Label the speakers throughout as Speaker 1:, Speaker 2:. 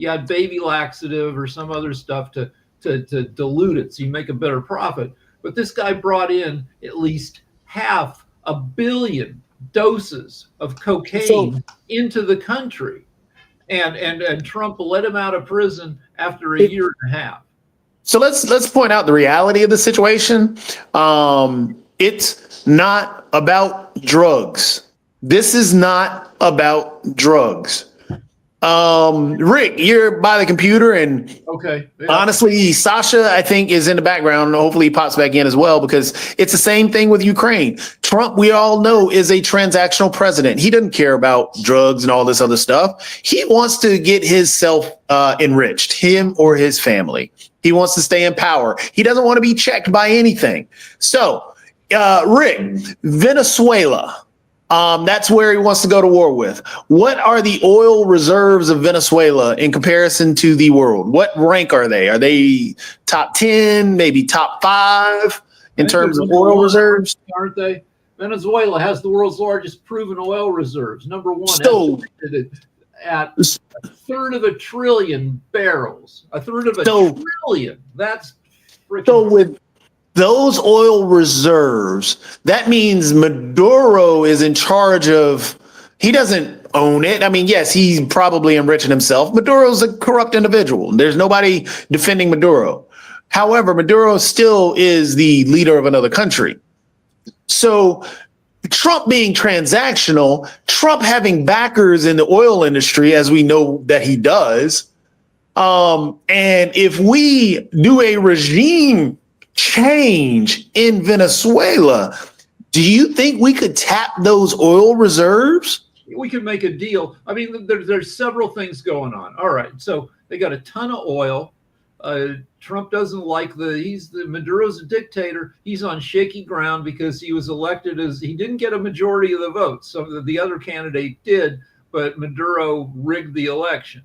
Speaker 1: You add baby laxative or some other stuff to dilute it so you make a better profit. But this guy brought in at least 500 million doses of
Speaker 2: So
Speaker 1: cocaine into the country. And Trump let him out of prison after a
Speaker 2: it,
Speaker 1: year and a half.
Speaker 2: so let's point out the reality of the situation. It's not about drugs. This is not about drugs. Rick, you're by the computer, and
Speaker 1: Okay. Yeah.
Speaker 2: honestly, Sasha, I think, is in the background. Hopefully, he pops back in as well, because it's the same thing with Ukraine. Trump, we all know, is a transactional president. He doesn't care about drugs and all this other stuff. He wants to get himself enriched, him or his family. He wants to stay in power. He doesn't want to be checked by anything. So, Rick, Venezuela. That's where he wants to go to war with. What are the oil reserves of Venezuela in comparison to the world? What rank are they? Are they top 10, maybe top 5 in terms of oil reserves?
Speaker 1: Aren't they? Venezuela has the world's largest proven oil reserves. Number one,
Speaker 2: So,
Speaker 1: estimated at a third of a trillion barrels. A third of a trillion. That's freaking.
Speaker 2: So with those oil reserves, that means Maduro is in charge of, he doesn't own it. I mean, yes, he's probably enriching himself. Maduro's a corrupt individual. There's nobody defending Maduro. However, Maduro still is the leader of another country. So Trump being transactional, Trump having backers in the oil industry, as we know that he does. And if we do a regime change in Venezuela, do you think we could tap those oil reserves?
Speaker 1: We could make a deal. I mean, there's several things going on. All right, so they got a ton of oil. Trump doesn't like Maduro's a dictator. He's on shaky ground because he was elected he didn't get a majority of the votes. So the other candidate did, but Maduro rigged the election.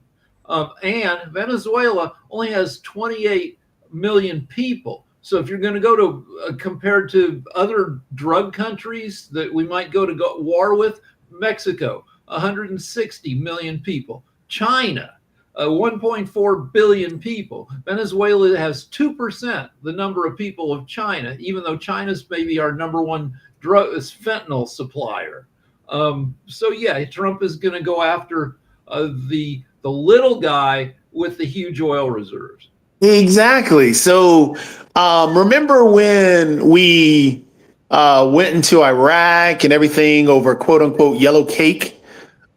Speaker 1: And Venezuela only has 28 million people. So if you're going to go to compared to other drug countries that we might go to war with, Mexico, 160 million people. China, 1.4 billion people. Venezuela has 2% the number of people of China, even though China's maybe our number one fentanyl supplier. So yeah, Trump is going to go after the little guy with the huge oil reserves.
Speaker 2: Exactly. So remember when we went into Iraq and everything over quote unquote yellow cake,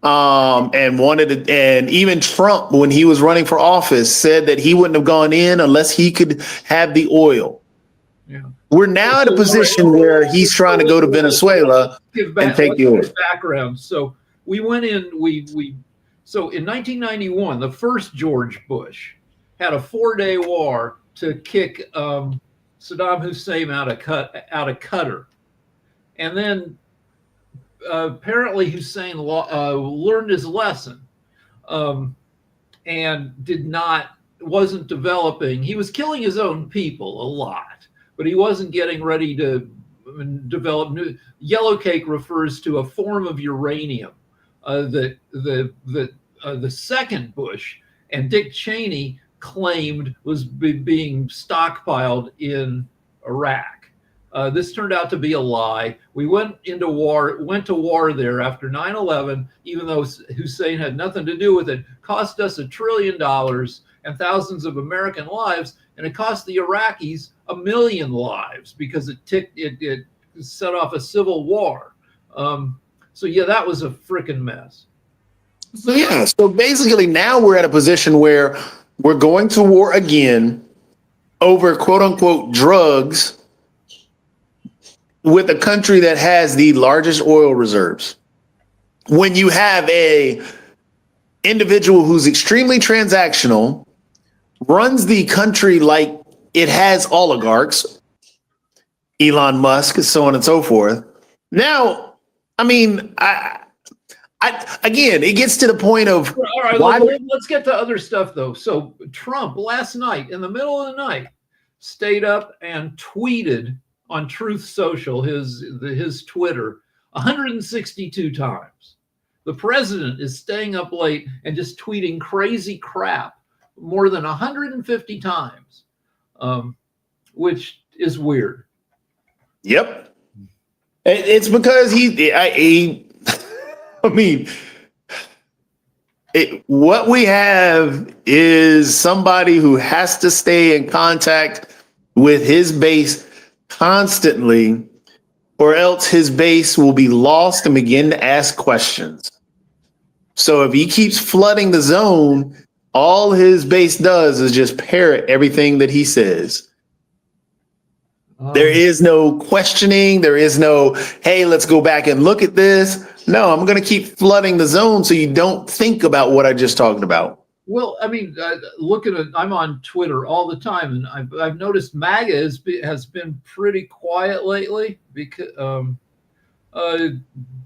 Speaker 2: and wanted to, and even Trump, when he was running for office, said that he wouldn't have gone in unless he could have the oil. Yeah. We're now in a position where he's trying to go to Venezuela and take the oil.
Speaker 1: Background. So we went in, so in 1991, the first George Bush had a 4-day war to kick Saddam Hussein out of Qatar. And then apparently Hussein learned his lesson and wasn't developing. He was killing his own people a lot, but he wasn't getting ready to develop new. Yellow cake refers to a form of uranium that the second Bush and Dick Cheney claimed was being stockpiled in Iraq. This turned out to be a lie. We went to war there after 9/11, even though Hussein had nothing to do with it. Cost us $1 trillion and thousands of American lives, and it cost the Iraqis 1 million lives because it set off a civil war. So yeah, that was a freaking mess.
Speaker 2: So yeah, so basically now we're at a position where we're going to war again over quote unquote drugs with a country that has the largest oil reserves. When you have a individual who's extremely transactional, runs the country like it has oligarchs, Elon Musk, so on and so forth. Now, I mean, again, it gets to the point of
Speaker 1: all right. Let's get to other stuff though. So Trump last night, in the middle of the night, stayed up and tweeted on Truth Social, his Twitter, 162 times. The president is staying up late and just tweeting crazy crap more than 150 times, which is weird.
Speaker 2: Yep. It's because I mean, what we have is somebody who has to stay in contact with his base constantly, or else his base will be lost and begin to ask questions. So if he keeps flooding the zone, all his base does is just parrot everything that he says. There is no questioning. There is no, hey, let's go back and look at this. No, I'm going to keep flooding the zone so you don't think about what I just talked about.
Speaker 1: Well, I mean, I'm on Twitter all the time, and I've noticed MAGA has been pretty quiet lately because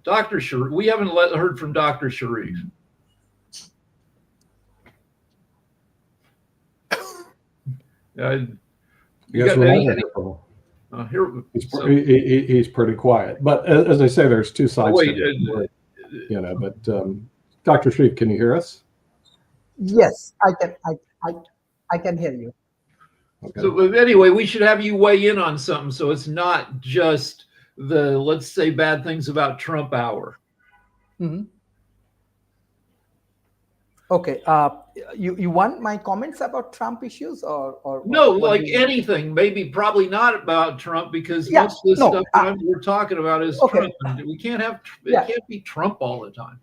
Speaker 1: Dr. Sharif, we haven't heard from Dr. Sharif.
Speaker 3: He's pretty quiet, but as I say, there's two sides to it, but Dr. Sharif, can you hear us?
Speaker 4: Yes, I can hear you.
Speaker 1: Okay. So anyway, we should have you weigh in on something, so it's not just the let's say bad things about Trump hour.
Speaker 4: Mm-hmm. Okay. You want my comments about Trump issues or
Speaker 1: no, like anything, probably not about Trump, because most of the stuff we're talking about is Trump. And we can't have it can't be Trump all the time.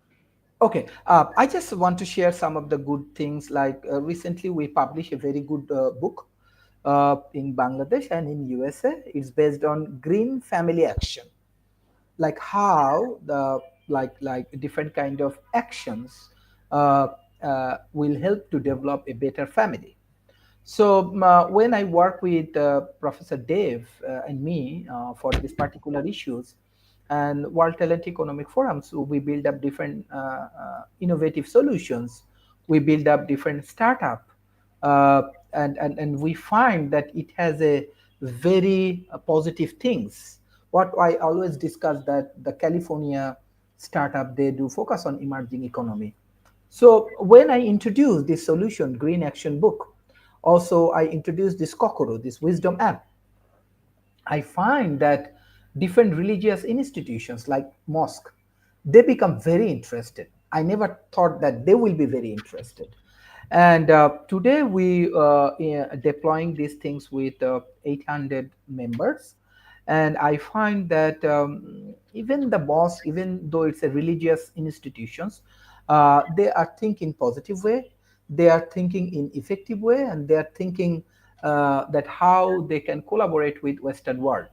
Speaker 4: Okay. I just want to share some of the good things. Like recently we published a very good book in Bangladesh and in USA. It's based on Green Family Action, like how the like different kind of actions will help to develop a better family. So when I work with Professor Dave and me for these particular issues and World Talent Economic Forum, so we build up different innovative solutions. We build up different startup, and we find that it has a very positive things. What I always discuss that the California startup, they do focus on emerging economy. So when I introduced this solution, Green Action Book, also I introduced this Kokoro, this Wisdom app. I find that different religious institutions like mosque, they become very interested. I never thought that they will be very interested. And today we deploying these things with 800 members. And I find that even the mosque, even though it's a religious institutions, they are thinking positive way, they are thinking in effective way, and they are thinking that how they can collaborate with Western world.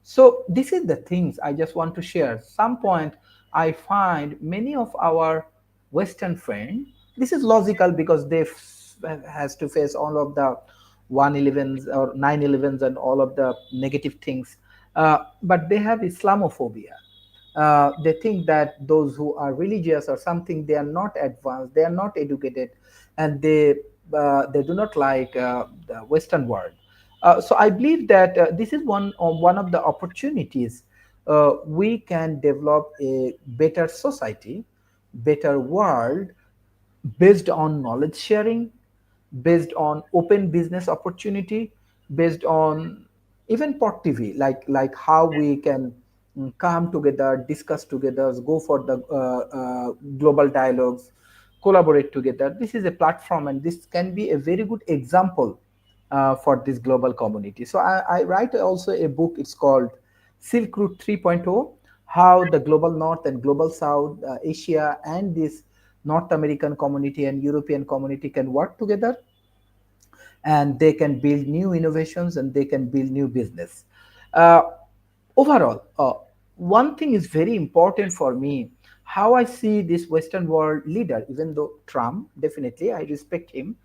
Speaker 4: So this is the things I just want to share. Some point I find many of our Western friends, this is logical because they has to face all of the 111s or 911s and all of the negative things, but they have Islamophobia. They think that those who are religious or something, they are not advanced, they are not educated, and they do not like the Western world. So I believe that this is one of the opportunities we can develop a better society, better world based on knowledge sharing, based on open business opportunity, based on even Pot TV, like how we can come together, discuss together, go for the global dialogues, collaborate together. This is a platform, and this can be a very good example for this global community. So I write also a book. It's called Silk Route 3.0, how the global North and global South, Asia, and this North American community and European community can work together, and they can build new innovations and they can build new business. Overall, one thing is very important for me, how I see this Western world leader, even though Trump, definitely, I respect him,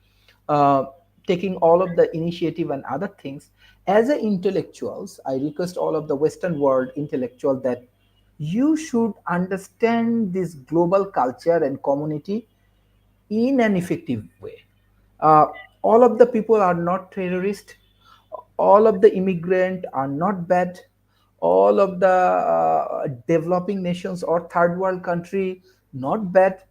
Speaker 4: taking all of the initiative and other things. As a intellectuals, I request all of the Western world intellectual that you should understand this global culture and community in an effective way. All of the people are not terrorists. All of the immigrants are not bad. All of the developing nations or third world country, not bad.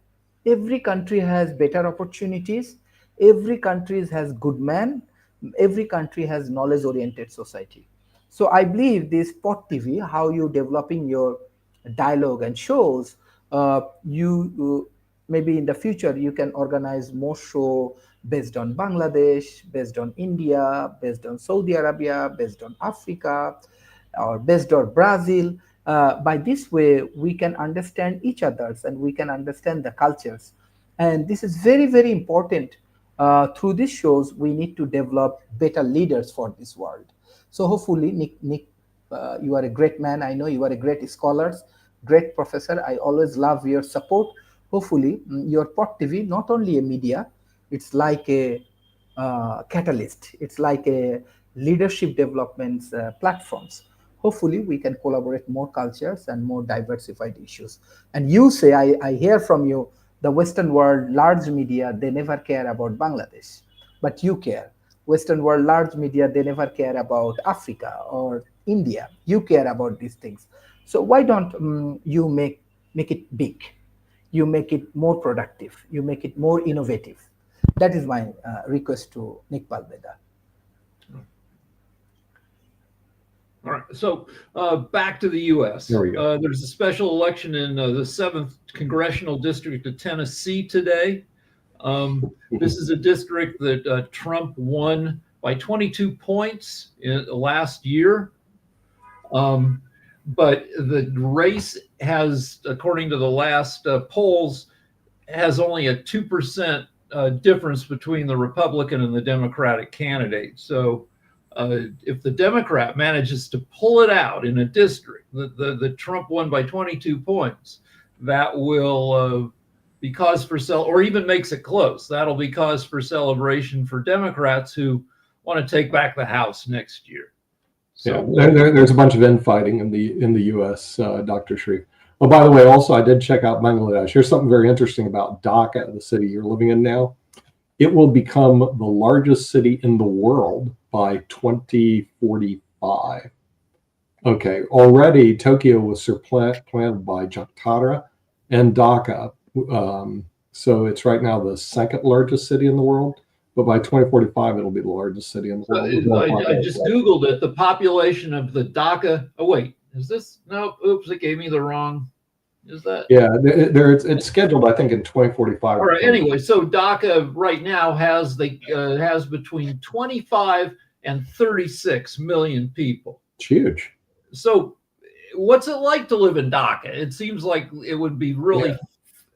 Speaker 4: Every country has better opportunities. Every country has good men. Every country has knowledge oriented society. So I believe this Pot TV, how you developing your dialogue and shows, you maybe in the future you can organize more show based on Bangladesh, based on India, based on Saudi Arabia, based on Africa, or based on Brazil. By this way, we can understand each other's and we can understand the cultures. And this is very, very important. Through these shows, we need to develop better leaders for this world. So hopefully, Nick, you are a great man. I know you are a great scholar, great professor. I always love your support. Hopefully, your Pot TV, not only a media, it's like a catalyst. It's like a leadership development platforms. Hopefully, we can collaborate more cultures and more diversified issues. And you say, I hear from you, the Western world, large media, they never care about Bangladesh, but you care. Western world, large media, they never care about Africa or India. You care about these things. So why don't you make it big? You make it more productive. You make it more innovative. That is my request to Nick Balbeda.
Speaker 1: All right. So back to the U.S.
Speaker 3: There we go.
Speaker 1: There's a special election in the 7th Congressional District of Tennessee today. This is a district that Trump won by 22 points last year. But the race has, according to the last polls, has only a 2% difference between the Republican and the Democratic candidate. So if the Democrat manages to pull it out in a district that Trump won by 22 points, that will be cause for or even makes it close. That'll be cause for celebration for Democrats who want to take back the House next year. So,
Speaker 3: yeah, there's a bunch of infighting in the U.S., Dr. Shreve. Oh, by the way, also I did check out Bangladesh. Here's something very interesting about Dhaka, the city you're living in now. It will become the largest city in the world by 2045. Okay, already Tokyo was supplanted by Jakarta and Dhaka. So it's right now the second largest city in the world, but by 2045, it'll be the largest city in the world.
Speaker 1: I just Googled it. The population of the Dhaka, oh wait, is this, no, oops, it gave me the wrong, is that?
Speaker 3: Yeah, it's scheduled, I think, in 2045.
Speaker 1: All right, anyway, so Dhaka right now has between 25 and 36 million people.
Speaker 3: It's huge.
Speaker 1: So what's it like to live in Dhaka? It seems like it would be really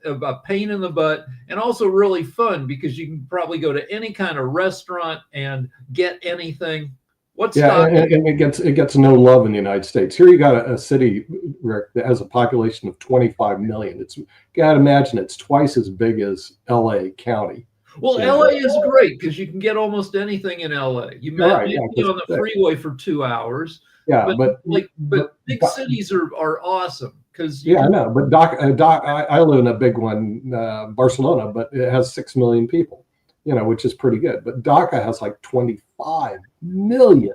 Speaker 1: a pain in the butt and also really fun because you can probably go to any kind of restaurant and get anything. What's Dhaka?
Speaker 3: And it gets no love in the United States. Here you got a city, Rick, that has a population of 25 million. You gotta imagine it's twice as big as LA County.
Speaker 1: Well, LA is great because you can get almost anything in LA. You might be on the freeway for 2 hours.
Speaker 3: Yeah, but
Speaker 1: big cities are awesome because
Speaker 3: I know. But I live in a big one, Barcelona, but it has 6 million people, which is pretty good. But Dhaka has like 25 million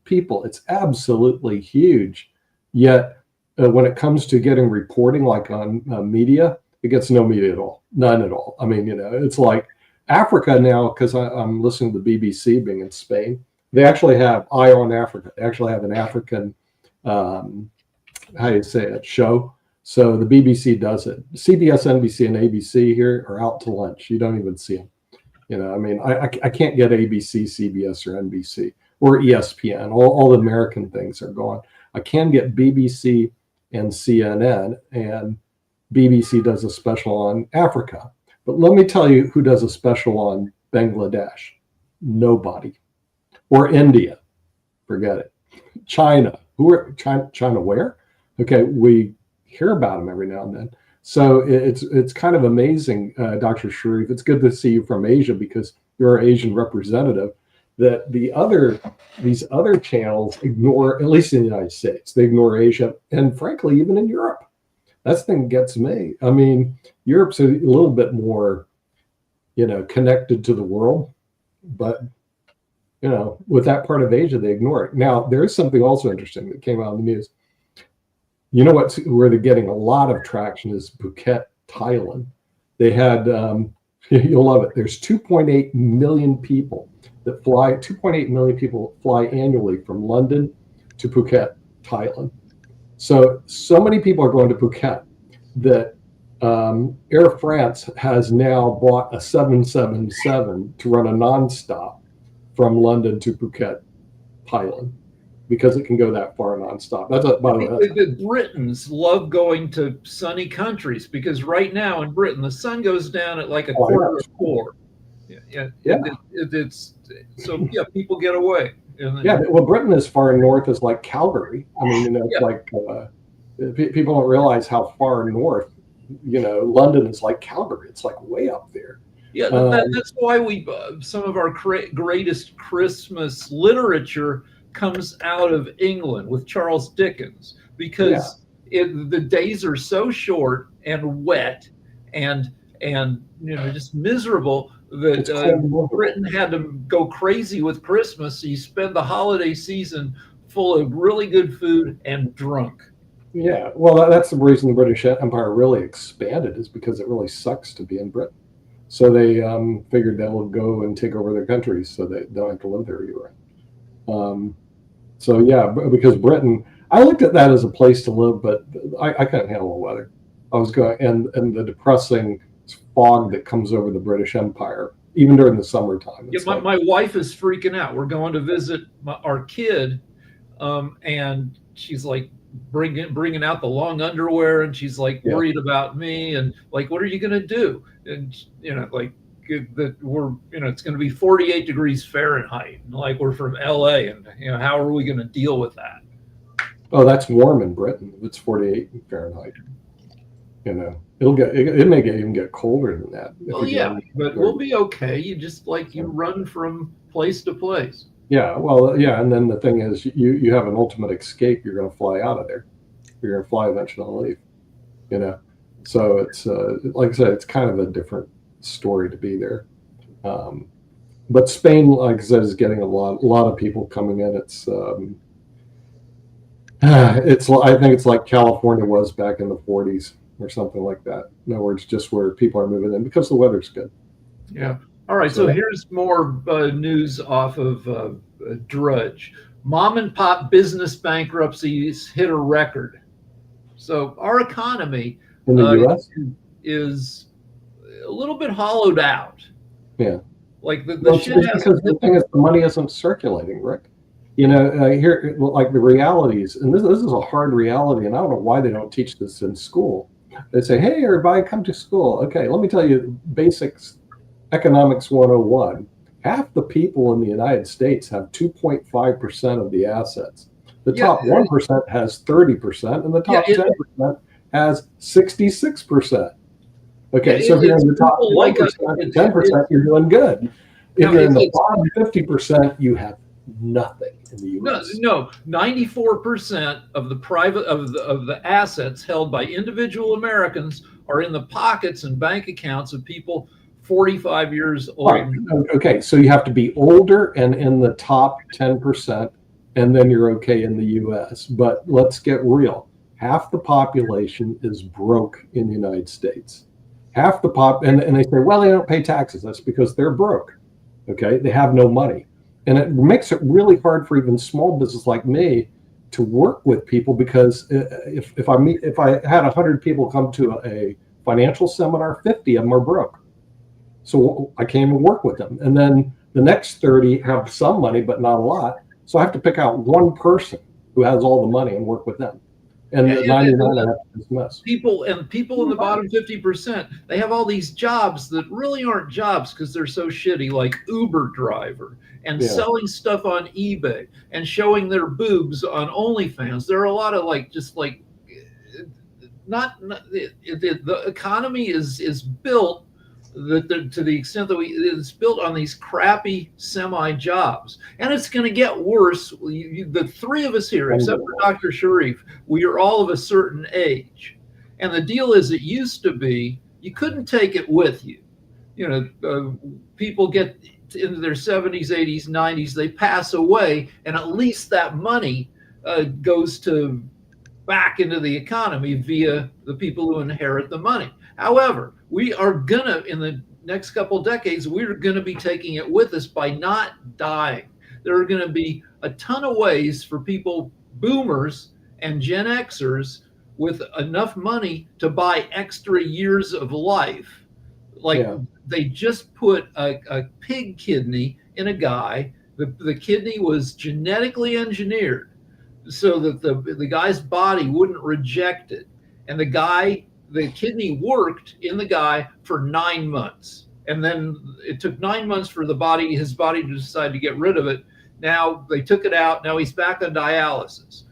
Speaker 3: people. It's absolutely huge. Yet when it comes to getting reporting, like on media, it gets no media at all, none at all. I mean, it's like Africa now, because I'm listening to the BBC being in Spain. They actually have Eye on Africa. They actually have an African, how do you say it, show. So the BBC does it. CBS, NBC, and ABC here are out to lunch. You don't even see them. I mean, I can't get ABC, CBS, or NBC, or ESPN. All the American things are gone. I can get BBC and CNN, and BBC does a special on Africa. But let me tell you who does a special on Bangladesh. Nobody. Or India, forget it. China, China where? Okay, we hear about them every now and then. So it's kind of amazing, Dr. Shreve. It's good to see you from Asia because you're an Asian representative. That these other channels ignore, at least in the United States, they ignore Asia, and frankly, even in Europe. That thing gets me. I mean, Europe's a little bit more, connected to the world, but with that part of Asia, they ignore it. Now, there is something also interesting that came out in the news. Where they're getting a lot of traction is Phuket Thailand. They had, you'll love it. There's 2.8 million people that fly, 2.8 million people fly annually from London to Phuket, Thailand. So many people are going to Phuket that Air France has now bought a 777 to run a nonstop from London to Phuket, Thailand, because it can go that far nonstop. That's by the way.
Speaker 1: The Britons love going to sunny countries because right now in Britain the sun goes down at like a quarter of 4. It's so people get away.
Speaker 3: Well, Britain as far north as like Calgary. I mean, it's like people don't realize how far north. London is like Calgary. It's like way up there.
Speaker 1: Yeah, that's why we some of our greatest Christmas literature comes out of England with Charles Dickens, because the days are so short and wet and just miserable that Britain had to go crazy with Christmas. So you spend the holiday season full of really good food and drunk.
Speaker 3: Yeah, well, that's the reason the British Empire really expanded, is because it really sucks to be in Britain. So they figured they'll go and take over their countries so they don't have to live there year-round. Because Britain, I looked at that as a place to live, but I couldn't handle the weather. I was going, and the depressing fog that comes over the British Empire, even during the summertime.
Speaker 1: My wife is freaking out. We're going to visit our kid, and she's like bringing out the long underwear, and she's like worried about me, and like, what are you going to do? And that we're it's going to be 48 degrees Fahrenheit, and like we're from LA, and how are we going to deal with that?
Speaker 3: Oh, that's warm in Britain. It's 48 Fahrenheit. It may even get colder than that.
Speaker 1: Well, but we'll be okay. You just you run from place to place.
Speaker 3: Yeah, well, and then the thing is, you have an ultimate escape. You're going to fly out of there. You're going to fly eventually and leave. So it's like I said, it's kind of a different story to be there. But Spain, like I said, is getting a lot of people coming in. I think it's like California was back in the 40s or something like that. In other words, just where people are moving in because the weather's good.
Speaker 1: Yeah. All right. So here's more news off of Drudge. Mom and pop business bankruptcies hit a record. So our economy
Speaker 3: in the U.S.
Speaker 1: is a little bit hollowed out.
Speaker 3: Yeah.
Speaker 1: Like the
Speaker 3: thing is, the money isn't circulating, Rick. Here, like the realities, and this is a hard reality, and I don't know why they don't teach this in school. They say, hey, everybody, come to school. Okay, let me tell you basics, economics 101. Half the people in the United States have 2.5% of the assets. The top 1% has 30%, and the top 10% has 66%. Okay, so if you're in the top 1%, 10%, you're doing good. If you're in the bottom 50%, you have nothing in the U.S.
Speaker 1: No, 94% of the the assets held by individual Americans are in the pockets and bank accounts of people 45 years old.
Speaker 3: Right. Okay, so you have to be older and in the top 10%, and then you're okay in the U.S. But let's get real. Half the population is broke in the United States. Half the and they say, well, they don't pay taxes. That's because they're broke. Okay, they have no money. And it makes it really hard for even small business like me to work with people, because if I had 100 people come to a financial seminar, 50 of them are broke. So I can't even work with them. And then the next 30 have some money, but not a lot. So I have to pick out one person who has all the money and work with them. And the 99 I have to dismiss.
Speaker 1: People in the bottom 50%, they have all these jobs that really aren't jobs because they're so shitty, like Uber driver and selling stuff on eBay and showing their boobs on OnlyFans. There are a lot of the economy is built to the extent that it's built on these crappy semi jobs, and it's going to get worse. The three of us here, except for Dr. Sharif, we are all of a certain age, and the deal is, it used to be you couldn't take it with you. People get into their 70s, 80s, 90s, they pass away, and at least that money goes back into the economy via the people who inherit the money. However, we are gonna, in the next couple decades, we're gonna be taking it with us by not dying. There are gonna be a ton of ways for people, boomers and Gen Xers, with enough money to buy extra years of life. Like
Speaker 3: Yeah.
Speaker 1: they just put a pig kidney in a guy. The kidney was genetically engineered so that the guy's body wouldn't reject it. And the kidney worked in the guy for 9 months. And then it took 9 months for his body to decide to get rid of it. Now they took it out. Now he's back on dialysis.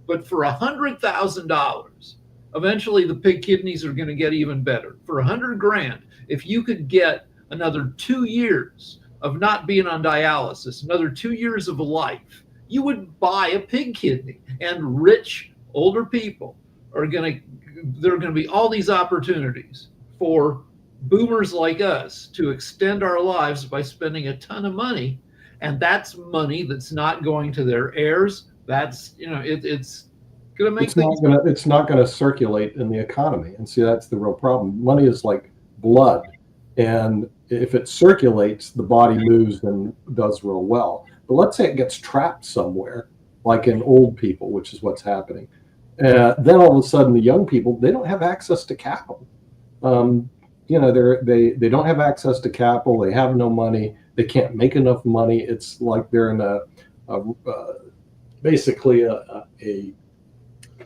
Speaker 1: But for $100,000, eventually the pig kidneys are going to get even better. For $100,000, if you could get another 2 years of not being on dialysis, another 2 years of life, you would buy a pig kidney. And rich older people there are going to be all these opportunities for boomers like us to extend our lives by spending a ton of money. And that's money that's not going to their heirs. That's, it's going to make things.
Speaker 3: It's not gonna circulate in the economy. And see, that's the real problem. Money is like blood, and if it circulates, the body moves and does real well. But let's say it gets trapped somewhere, like in old people, which is what's happening. Then all of a sudden, the young people, they don't have access to capital. They don't have access to capital. They have no money. They can't make enough money. It's like they're in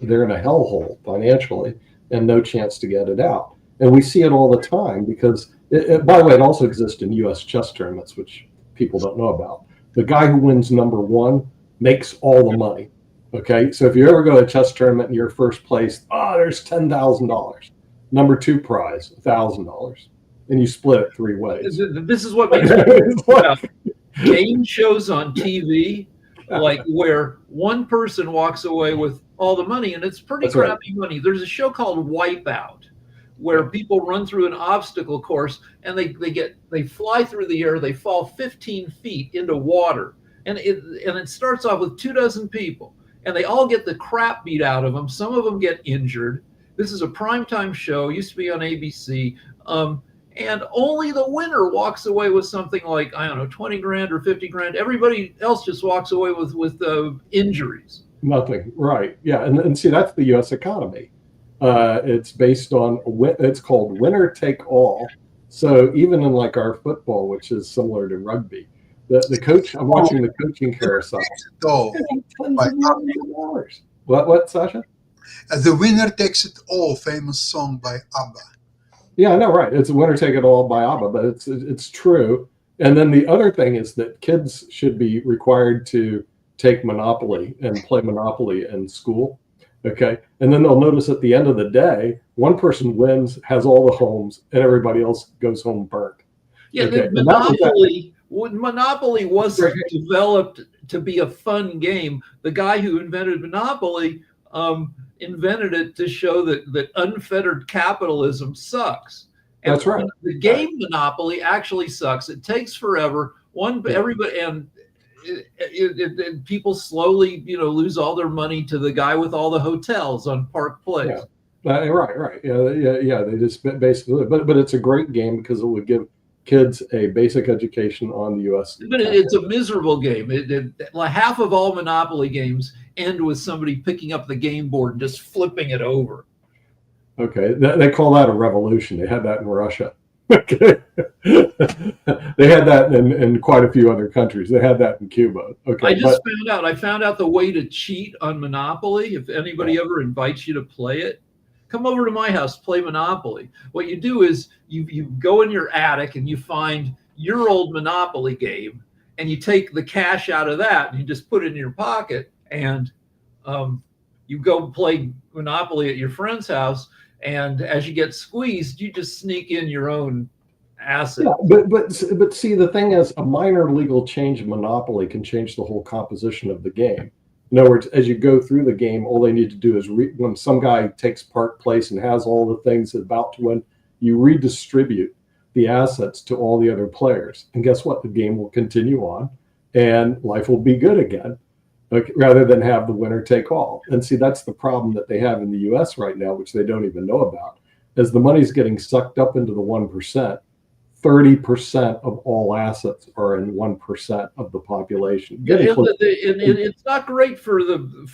Speaker 3: they're in a hellhole financially and no chance to get it out. And we see it all the time because, by the way, it also exists in U.S. chess tournaments, which people don't know about. The guy who wins number one makes all the money. Okay, so if you ever go to a chess tournament and you're first place, there's $10,000. Number two prize, $1,000, and you split it 3 ways.
Speaker 1: This is what makes me game shows on TV, like where one person walks away with all the money, and it's pretty crappy money. There's a show called Wipeout, where people run through an obstacle course and they fly through the air, they fall 15 feet into water, and it starts off with 24 people, and they all get the crap beat out of them. Some of them get injured. This is a primetime show, used to be on ABC, and only the winner walks away with something like, I don't know, 20 grand or 50 grand. Everybody else just walks away with injuries.
Speaker 3: Nothing, right? Yeah, and see, that's the U.S. economy. It's based on, it's called winner take all. So even in like our football, which is similar to rugby, the coach, I'm watching the coaching carousel. What, Sasha?
Speaker 5: The Winner Takes It All, famous song by ABBA.
Speaker 3: Yeah, I know, right? It's a winner take it all by ABBA, but it's true. And then the other thing is that kids should be required to take Monopoly and play Monopoly in school. Okay. And then they'll notice at the end of the day, one person wins, has all the homes, and everybody else goes home burnt.
Speaker 1: Yeah,
Speaker 3: okay.
Speaker 1: Monopoly wasn't developed to be a fun game. The guy who invented Monopoly invented it to show that unfettered capitalism sucks. And
Speaker 3: that's right.
Speaker 1: The game Monopoly actually sucks. It takes forever. Everybody and people slowly, lose all their money to the guy with all the hotels on Park Place.
Speaker 3: Yeah. Right. Yeah. They just basically, but it's a great game because it would give kids a basic education on the U.S.
Speaker 1: But it's a miserable game. Like half of all Monopoly games end with somebody picking up the game board and just flipping it over.
Speaker 3: Okay, they call that a revolution. They had that in Russia. Okay, they had that in quite a few other countries. They had that in Cuba. Okay,
Speaker 1: I found out the way to cheat on Monopoly. If anybody ever invites you to play it, come over to my house, play Monopoly. What you do is you go in your attic and you find your old Monopoly game, and you take the cash out of that and you just put it in your pocket, and you go play Monopoly at your friend's house. And as you get squeezed, you just sneak in your own asset.
Speaker 3: Yeah, but see, the thing is, a minor legal change in Monopoly can change the whole composition of the game. In other words, as you go through the game, all they need to do is when some guy takes Park Place and has all the things about to win, you redistribute the assets to all the other players. And guess what? The game will continue on and life will be good again, rather than have the winner take all. And see, that's the problem that they have in the U.S. right now, which they don't even know about. as the money's getting sucked up into the 1%, 30% of all assets are in 1% of the population.
Speaker 1: And
Speaker 3: Getting close.
Speaker 1: it's not great for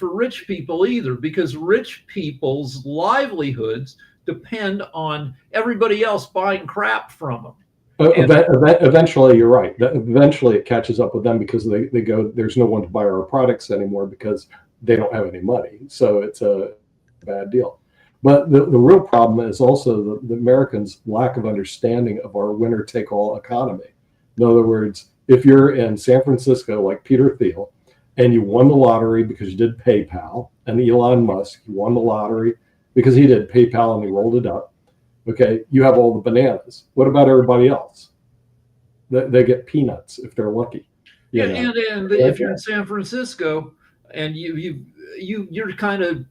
Speaker 1: rich people either, because rich people's livelihoods depend on everybody else buying crap from them.
Speaker 3: Eventually, you're right. Eventually, it catches up with them because they go, there's no one to buy our products anymore because they don't have any money. So it's a bad deal. But the real problem is also the Americans' lack of understanding of our winner-take-all economy. In other words, if you're in San Francisco like Peter Thiel and you won the lottery because you did PayPal, and Elon Musk, you won the lottery because he did PayPal and he rolled it up, okay, you have all the bananas. What about everybody else? They get peanuts if they're lucky.
Speaker 1: Yeah, and if you're in San Francisco and you're kind of,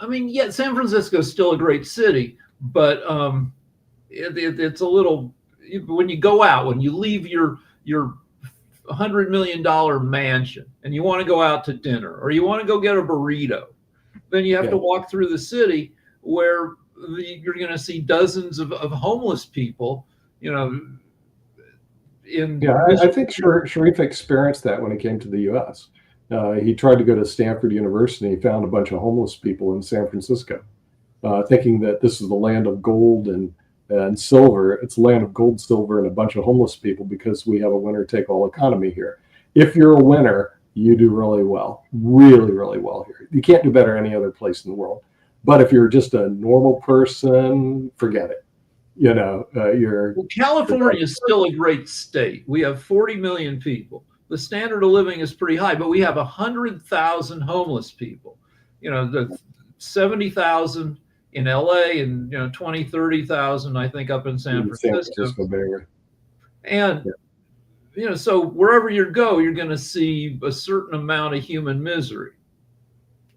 Speaker 1: I mean, yeah, San Francisco is still a great city, but it's a little, when you go out, when you leave your $100 million mansion and you want to go out to dinner or you want to go get a burrito, then you have to walk through the city where you're going to see dozens of homeless people, you know.
Speaker 3: I think Sharif experienced that when he came to the U.S. He tried to go to Stanford University. He found a bunch of homeless people in San Francisco, thinking that this is the land of gold and silver. It's the land of gold, silver, and a bunch of homeless people because we have a winner-take-all economy here. If you're a winner, you do really well, really, really well here. You can't do better any other place in the world. But if you're just a normal person, forget it. You know,
Speaker 1: California is still a great state. We have 40 million people. The standard of living is pretty high, but we have 100,000 homeless people. You know, the 70,000 in LA and 20, 30,000, I think, up in San Francisco.
Speaker 3: Bay.
Speaker 1: And so wherever you go, you're going to see a certain amount of human misery.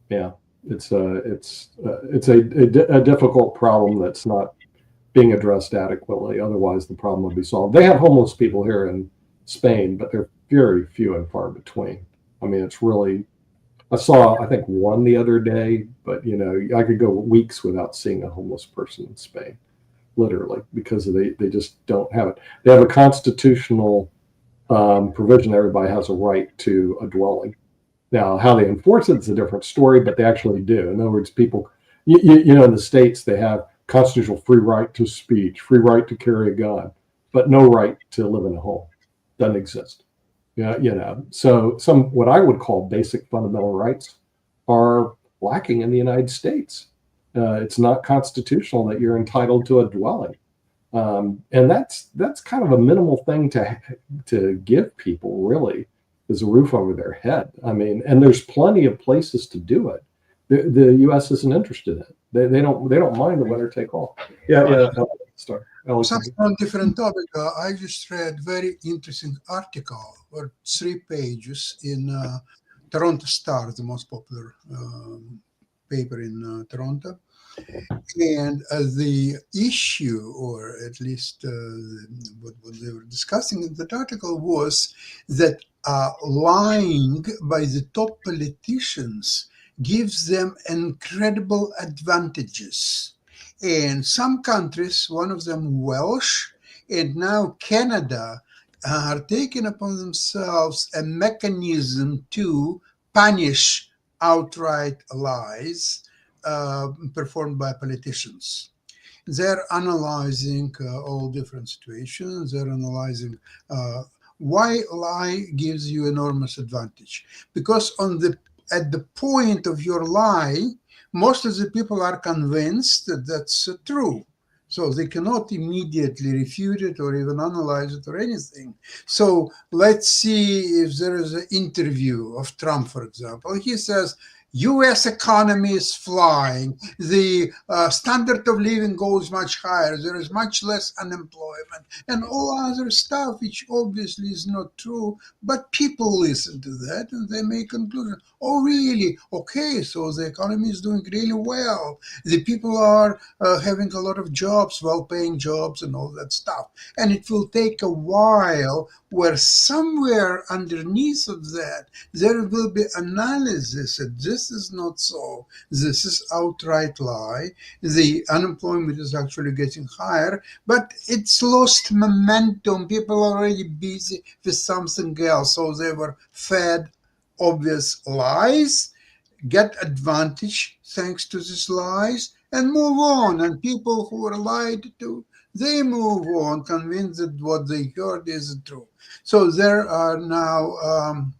Speaker 3: Yeah, it's a difficult problem that's not being addressed adequately. Otherwise, the problem will be solved. They have homeless people here in Spain, but they're very few and far between. I mean, it's really, I saw, I think, one the other day, but I could go weeks without seeing a homeless person in Spain, literally, because they just don't have it. They have a constitutional provision. Everybody has a right to a dwelling. Now, how they enforce it is a different story, but they actually do. In other words, people, in the States, they have constitutional free right to speech, free right to carry a gun, but no right to live in a home. Doesn't exist. So some what I would call basic fundamental rights are lacking in the United States. It's not constitutional that you're entitled to a dwelling, and that's kind of a minimal thing to give people. Really, is a roof over their head. I mean, and there's plenty of places to do it. The U.S. isn't interested in it. They don't mind the winner take all. Start.
Speaker 5: Something on different topic. I just read very interesting article, or 3 pages in Toronto Star, the most popular paper in Toronto. And the issue, or at least what they were discussing in that article, was that lying by the top politicians gives them incredible advantages. And some countries, one of them Welsh, and now Canada, are taking upon themselves a mechanism to punish outright lies performed by politicians. They're analyzing all different situations. They're analyzing why lie gives you enormous advantage. Because at the point of your lie, most of the people are convinced that that's true. So they cannot immediately refute it or even analyze it or anything. So let's see if there is an interview of Trump, for example. He says, U.S. economy is flying. The standard of living goes much higher. There is much less unemployment and all other stuff, which obviously is not true. But people listen to that and they make conclusions. Oh, really? Okay, so the economy is doing really well. The people are having a lot of jobs, well-paying jobs and all that stuff. And it will take a while where somewhere underneath of that, there will be analysis at this this is not so. This is outright lie. The unemployment is actually getting higher, but it's lost momentum. People are already busy with something else, so they were fed obvious lies, get advantage thanks to these lies, and move on. And people who were lied to, they move on, convinced that what they heard is true. So there are now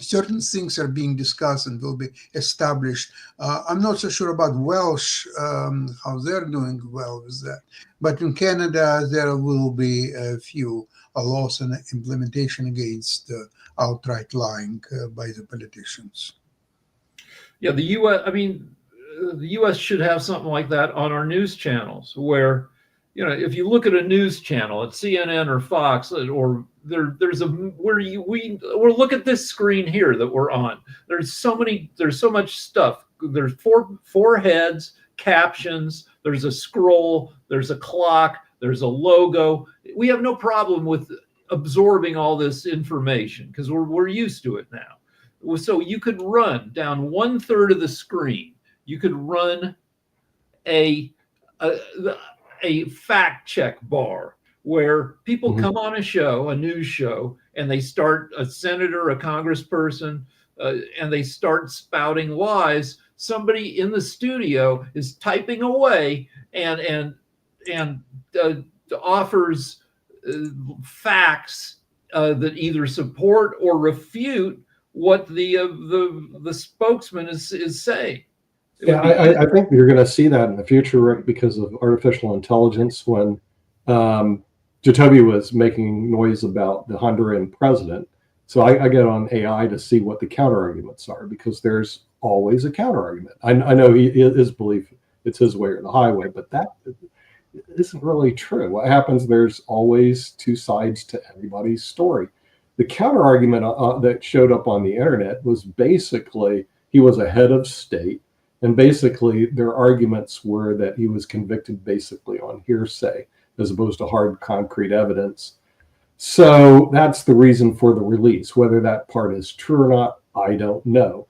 Speaker 5: certain things are being discussed and will be established. I'm not so sure about Welsh, how they're doing well with that. But in Canada, there will be a few laws and implementation against outright lying by the politicians.
Speaker 1: Yeah, the U.S. I mean, the U.S. should have something like that on our news channels, where, you know, if you look at a news channel at CNN or Fox, or there's a where or look at this screen here that we're on. There's so much stuff. There's four heads, captions. There's a scroll. There's a clock. There's a logo. We have no problem with absorbing all this information because we're used to it now. So you could run down 1/3 of the screen. You could run a fact check bar where people come on a show, a news show, and they start, a senator, a congressperson, and they start spouting lies. Somebody in the studio is typing away and offers facts that either support or refute what the spokesman is saying.
Speaker 3: Yeah, I think you're going to see that in the future, Rick, because of artificial intelligence. When Jacoby was making noise about the Honduran president, so I get on AI to see what the counter arguments are, because there's always a counter argument. I know his belief it's his way or the highway, but that isn't really true. What happens? There's always two sides to everybody's story. The counter argument that showed up on the internet was basically he was a head of state. And basically, their arguments were that he was convicted basically on hearsay as opposed to hard, concrete evidence. So that's the reason for the release. Whether that part is true or not, I don't know,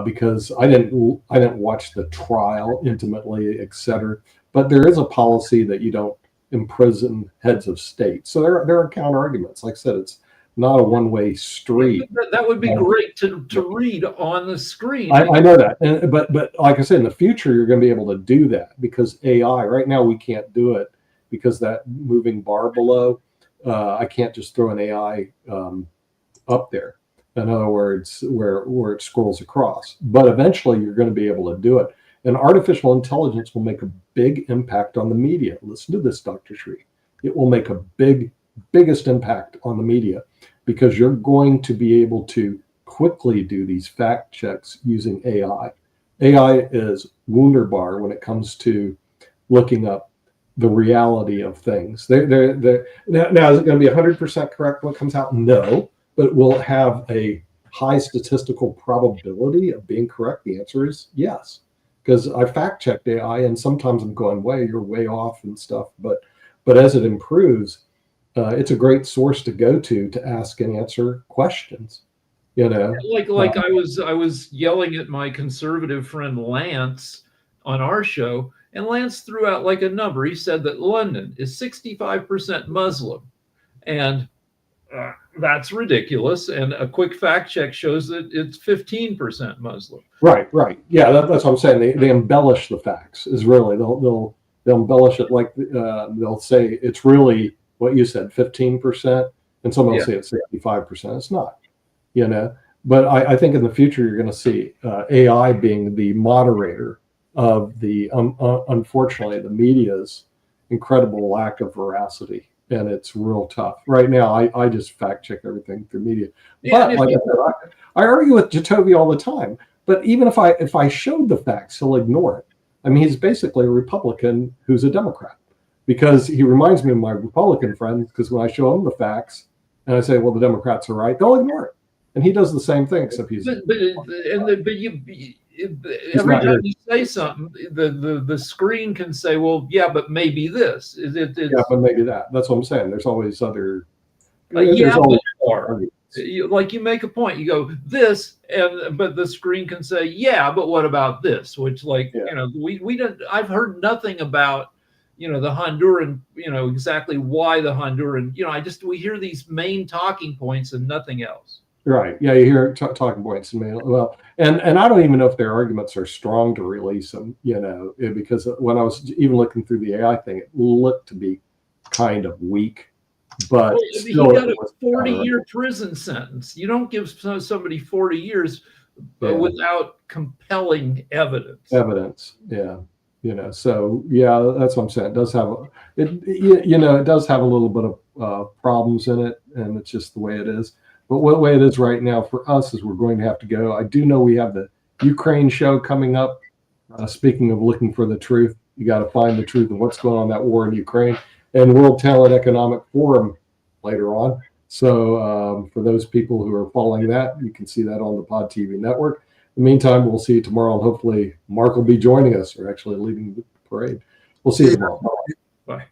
Speaker 3: because I didn't watch the trial intimately, etc. But there is a policy that you don't imprison heads of state. So there are counter arguments. Like I said, it's not a one-way street.
Speaker 1: That would be great to read on the screen.
Speaker 3: I know that, but like I said, in the future you're going to be able to do that because AI. Right now we can't do it because that moving bar below, I can't just throw an AI up there. In other words, where it scrolls across. But eventually you're going to be able to do it, and artificial intelligence will make a big impact on the media. Listen to this, Dr. Sri. It will make a biggest impact on the media, because you're going to be able to quickly do these fact checks using AI. AI is wunderbar when it comes to looking up the reality of things. Now, is it going to be 100% correct when it comes out? No, but will it have a high statistical probability of being correct? The answer is yes, because I fact checked AI, and sometimes I'm going, you're way off and stuff. But as it improves, it's a great source to go to ask and answer questions. You know,
Speaker 1: like I was yelling at my conservative friend Lance on our show, and Lance threw out like a number. He said that London is 65% Muslim, and that's ridiculous. And a quick fact check shows that it's 15% Muslim.
Speaker 3: Right. Yeah, that's what I'm saying. They embellish the facts. Is really they'll embellish it, like they'll say it's really what you said, 15%, and someone will say it's 65%. It's not, you know. But I think in the future you're going to see AI being the moderator of the unfortunately the media's incredible lack of veracity, and it's real tough right now. I just fact check everything through media, but like I said, I argue with Jacoby all the time. But even if I showed the facts, he'll ignore it. I mean, he's basically a Republican who's a Democrat, because he reminds me of my Republican friends, because when I show them the facts and I say, well, the Democrats are right, they'll ignore it. And he does the same thing, except he's... But
Speaker 1: every time you say something, the screen can say, well, yeah, but maybe this.
Speaker 3: Yeah, but maybe that. That's what I'm saying. There's always other...
Speaker 1: arguments. Like you make a point, you go this, but the screen can say, yeah, but what about this? Which, like, we don't. I've heard nothing about, the Honduran, exactly why the Honduran. We hear these main talking points and nothing else.
Speaker 3: Right. Yeah, you hear talking points. Well, and I don't even know if their arguments are strong to release them, because when I was even looking through the AI thing, it looked to be kind of weak. But
Speaker 1: he got a 40-year prison sentence. You don't give somebody 40 years without compelling evidence.
Speaker 3: Yeah. So yeah, that's what I'm saying. It does have it does have a little bit of problems in it, and it's just the way it is. But what way it is right now for us is we're going to have to go. I do know we have the Ukraine show coming up. Speaking of looking for the truth, you got to find the truth of what's going on in that war in Ukraine, and World Talent Economic Forum later on. So for those people who are following that, you can see that on the Pod TV network. In the meantime, we'll see you tomorrow, and hopefully Mark will be joining us, or actually leading the parade. We'll see you tomorrow.
Speaker 1: Bye.